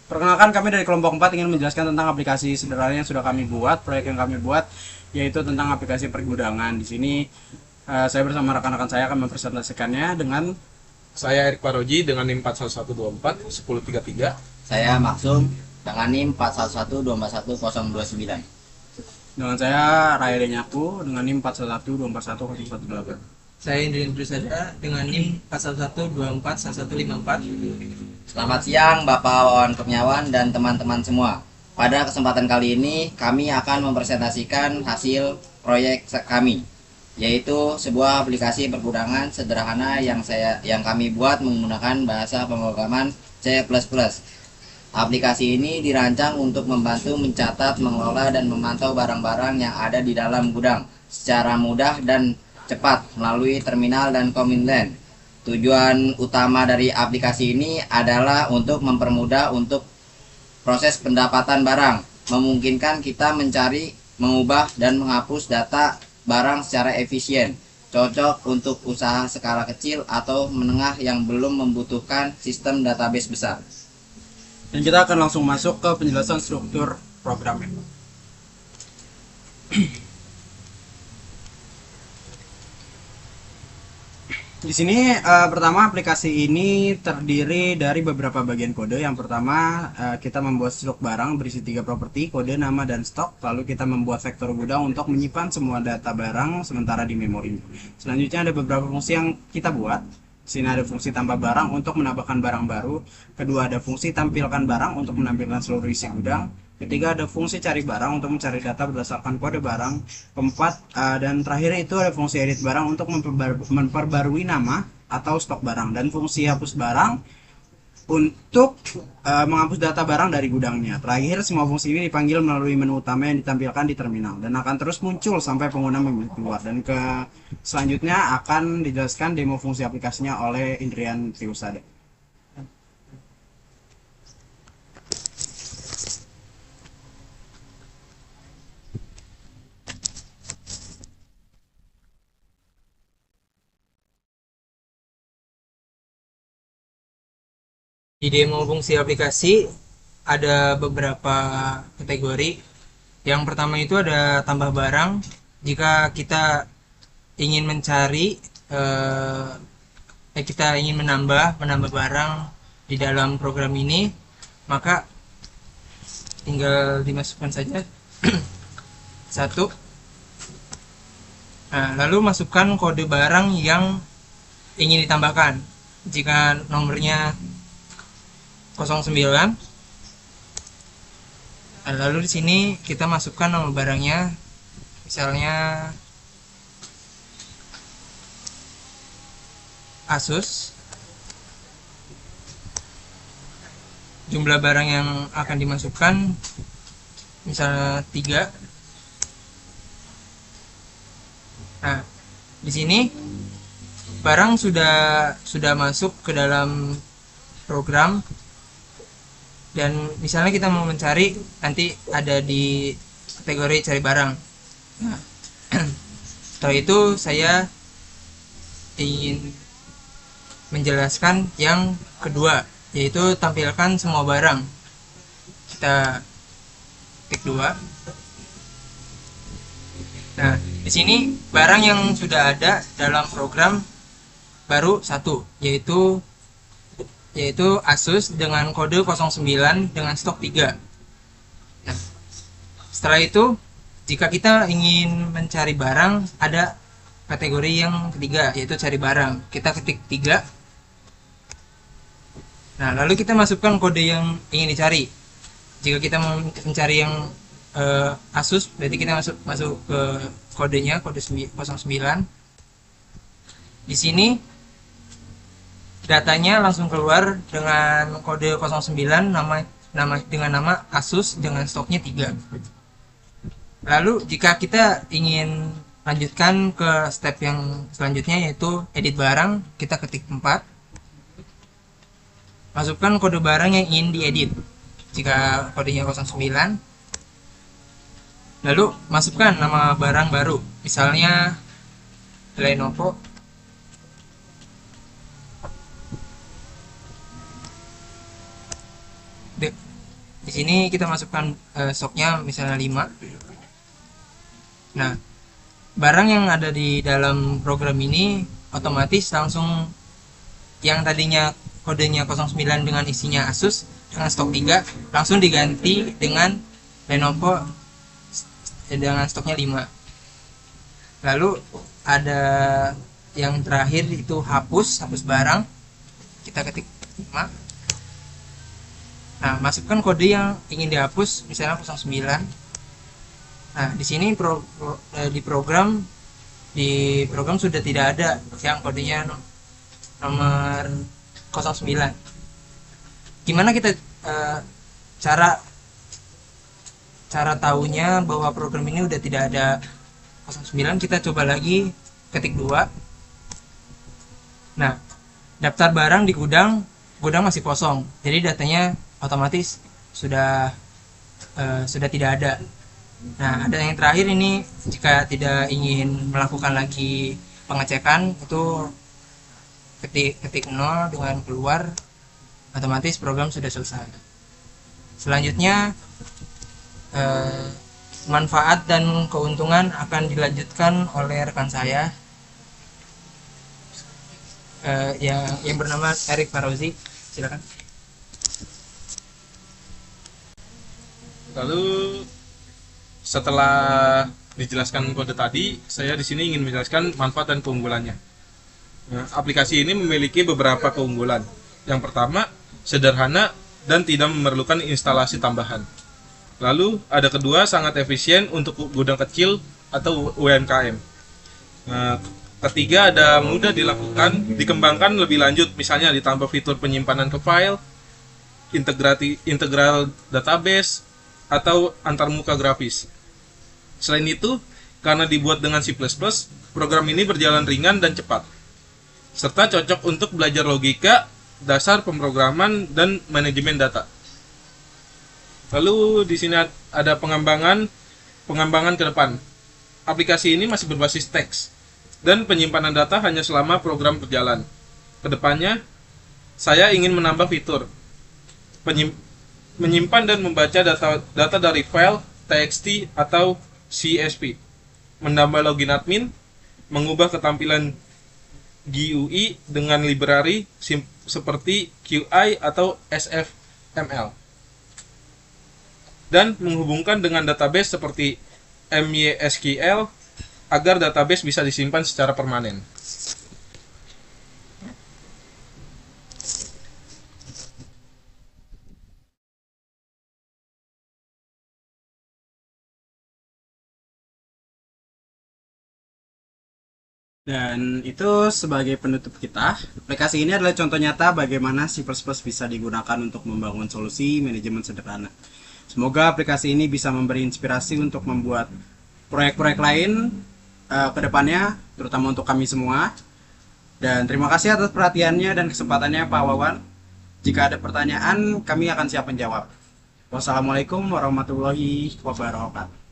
Perkenalkan, kami dari kelompok 4 ingin menjelaskan tentang aplikasi sederhana yang sudah kami buat, proyek yang kami buat, yaitu tentang aplikasi pergudangan. Di sini saya bersama rekan-rekan saya akan mempresentasikannya dengan Saya Erik Paroji dengan NIM 41124 1033. Saya Maksum dengan NIM 411241029. saya Raya Denyaku dengan NIM 4112411018. Saya Indrian Drusada dengan NIM 411241154. Selamat siang Bapak Wawan Kurniawan dan teman-teman semua. Pada kesempatan kali ini kami akan mempresentasikan hasil proyek kami, yaitu sebuah aplikasi pergudangan sederhana yang kami buat menggunakan bahasa pemrograman C++. Aplikasi ini dirancang untuk membantu mencatat, mengelola, dan memantau barang-barang yang ada di dalam gudang secara mudah dan cepat melalui terminal dan command line. Tujuan utama dari aplikasi ini adalah untuk mempermudah untuk proses pendapatan barang, memungkinkan kita mencari, mengubah, dan menghapus data barang secara efisien, cocok untuk usaha skala kecil atau menengah yang belum membutuhkan sistem database besar. Dan kita akan langsung masuk ke penjelasan struktur programnya. Di sini pertama, aplikasi ini terdiri dari beberapa bagian kode. Yang pertama, kita membuat stok barang berisi 3 properti, kode, nama, dan stok. Lalu kita membuat vektor gudang untuk menyimpan semua data barang sementara di memori. Selanjutnya ada beberapa fungsi yang kita buat. Di sini ada fungsi tambah barang untuk menambahkan barang baru. Kedua, ada fungsi tampilkan barang untuk menampilkan seluruh isi gudang. Ketiga, ada fungsi cari barang untuk mencari data berdasarkan kode barang. Keempat, dan terakhir itu ada fungsi edit barang untuk memperbarui nama atau stok barang. Dan fungsi hapus barang untuk menghapus data barang dari gudangnya. Terakhir, semua fungsi ini dipanggil melalui menu utama yang ditampilkan di terminal dan akan terus muncul sampai pengguna memilih keluar. Dan selanjutnya akan dijelaskan demo fungsi aplikasinya oleh Indrian Triusada. Di demo fungsi aplikasi ada beberapa kategori. Yang pertama itu ada tambah barang. Jika kita ingin mencari, kita ingin menambah barang di dalam program ini, maka tinggal dimasukkan saja satu. Nah, lalu masukkan kode barang yang ingin ditambahkan. Jika nomornya 09, lalu di sini kita masukkan nama barangnya, misalnya Asus. Jumlah barang yang akan dimasukkan misalnya 3. Nah, di sini barang sudah masuk ke dalam program, dan misalnya kita mau mencari, nanti ada di kategori cari barang. Nah, setelah itu saya ingin menjelaskan yang kedua, yaitu tampilkan semua barang. Kita klik 2. Nah, di sini barang yang sudah ada dalam program baru 1, yaitu Asus dengan kode 09 dengan stok 3. Nah, setelah itu, jika kita ingin mencari barang, ada kategori yang ketiga, yaitu cari barang. Kita ketik 3. Nah, lalu kita masukkan kode yang ingin dicari. Jika kita mau mencari yang Asus, berarti kita masuk ke kodenya, kode 09. Di sini datanya langsung keluar dengan kode 09, dengan nama Asus dengan stoknya 3. Lalu jika kita ingin lanjutkan ke step yang selanjutnya, yaitu edit barang, kita ketik 4. Masukkan kode barang yang ingin diedit. Jika kodenya 09, lalu masukkan nama barang baru, misalnya Lenovo. Di sini kita masukkan stoknya misalnya 5. Nah, barang yang ada di dalam program ini otomatis langsung yang tadinya kodenya 09 dengan isinya Asus dengan stok 3 langsung diganti dengan Lenovo dengan stoknya 5. Lalu ada yang terakhir itu hapus barang, kita ketik 5. Nah, masukkan kode yang ingin dihapus misalnya 09. Nah, di sini di program sudah tidak ada yang kodenya nomor 09. Gimana kita cara tahunya bahwa program ini udah tidak ada 09? Kita coba lagi ketik 2. Nah, daftar barang di gudang masih kosong, jadi datanya otomatis sudah tidak ada. Nah, ada yang terakhir ini, jika tidak ingin melakukan lagi pengecekan itu ketik 0 dengan keluar, otomatis program sudah selesai. Selanjutnya manfaat dan keuntungan akan dilanjutkan oleh rekan saya yang bernama Erik Farozi. Silakan. Lalu setelah dijelaskan kode tadi, saya di sini ingin menjelaskan manfaat dan keunggulannya. Nah, aplikasi ini memiliki beberapa keunggulan. Yang pertama, sederhana dan tidak memerlukan instalasi tambahan. Lalu ada kedua, sangat efisien untuk gudang kecil atau UMKM. Nah, ketiga, ada mudah dilakukan, dikembangkan lebih lanjut, misalnya ditambah fitur penyimpanan ke file, integral database, atau antarmuka grafis. Selain itu, karena dibuat dengan C++, program ini berjalan ringan dan cepat, serta cocok untuk belajar logika, dasar pemrograman, dan manajemen data. Lalu di sini ada pengembangan ke depan. Aplikasi ini masih berbasis teks, dan penyimpanan data hanya selama program berjalan. Kedepannya, saya ingin menambah fitur menyimpan dan membaca data dari file, TXT, atau CSV, menambah login admin, mengubah ketampilan GUI dengan library seperti QI atau SFML, dan menghubungkan dengan database seperti MySQL agar database bisa disimpan secara permanen. Dan itu sebagai penutup kita. Aplikasi ini adalah contoh nyata bagaimana C++ bisa digunakan untuk membangun solusi manajemen sederhana. Semoga aplikasi ini bisa memberi inspirasi untuk membuat proyek-proyek lain ke depannya, terutama untuk kami semua. Dan terima kasih atas perhatiannya dan kesempatannya Pak Wawan. Jika ada pertanyaan, kami akan siap menjawab. Wassalamualaikum warahmatullahi wabarakatuh.